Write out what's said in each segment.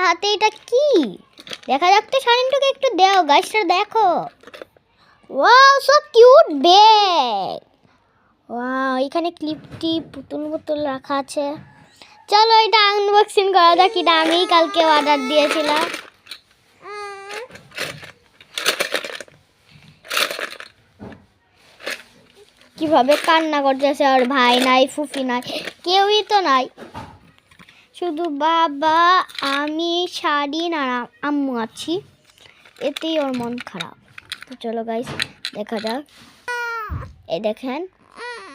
হাতে এটা কি দেখা যাচ্ছে? শাড়িটাকে একটু দাও গাইসটা, দেখো। Wow, so cute bag. Wow, এখানে ক্লিপটি পুতুল পুতুল রাখা আছে। চলো এটা আনবক্সিং করা যাক। এটা আমি কালকে অর্ডার দিয়েছিলাম। কিভাবে কান্না করতেছে, আর ভাই নাই, ফুফি নাই, কেউই তো নাই, শুধু বাবা, আমি, শাড়িন আর আম্মু আছি। এতেই ওর মন খারাপ। তো চলো গাইস দেখা যাক। এই দেখেন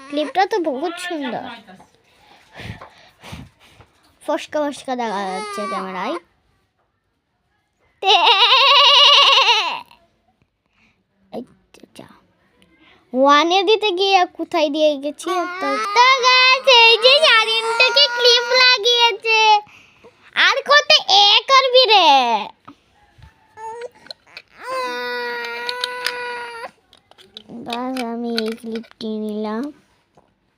ক্লিপটা তো বহুত সুন্দর, ফসকা ফসকা দেখা যাচ্ছে ক্যামেরায়। ওয়ানে দিতে গিয়ে কোথায় দিয়ে গেছি। তো গাইস এই যে শাড়িটাকে ক্লিপ লাগিয়েছে, আর কত এ করবি রে? বাস আমি এই ক্লিপটি নিলাম।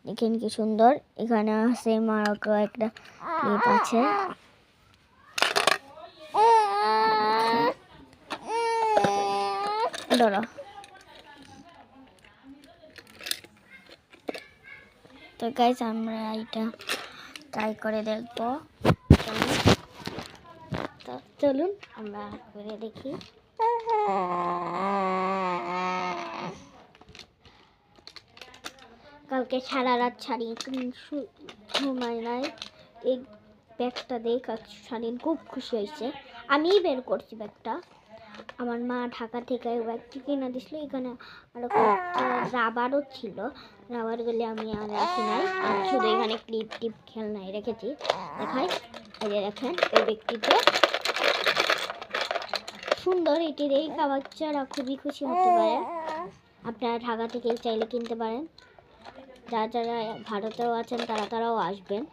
দেখেন কি সুন্দর, এখানে আছে মারকো একটা ক্লিপ আছে। ধরো। তো গাইস আমরা এটা ট্রাই করে দেখবো। তো চলুন আমরা করে দেখি। কালকে সারা রাত শাড়ি ঘুমাই নাই, এই ব্যাগটা দেখে শাড়িন খুব খুশি হয়েছে। আমিই বের করছি ব্যাগটা। আমার মা ঢাকা থেকে ব্যাগটি কিনে দিছিল। এখানে আরো রাবারও ছিল, রাবারগুলি আমি আর রাখি নাই, শুধু এখানে ক্লিপ টিপ খেলনাই রেখেছি। দেখাই, এই যে দেখেন এই ব্যক্তিতে সুন্দর, এটি দেখে বাচ্চারা খুবই খুশি হতে পারে। আপনারা ঢাকা থেকে চাইলে কিনতে পারেন। যারা যারা ভারতেও আছেন তারাও আসবেন।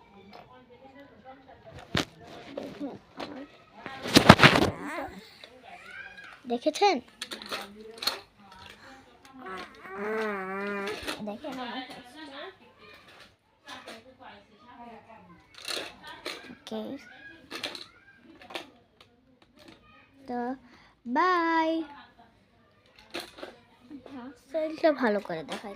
দেখেছেন? দেখেন ওকে, তো বাই। সেলটা ভালো করে দেখাই।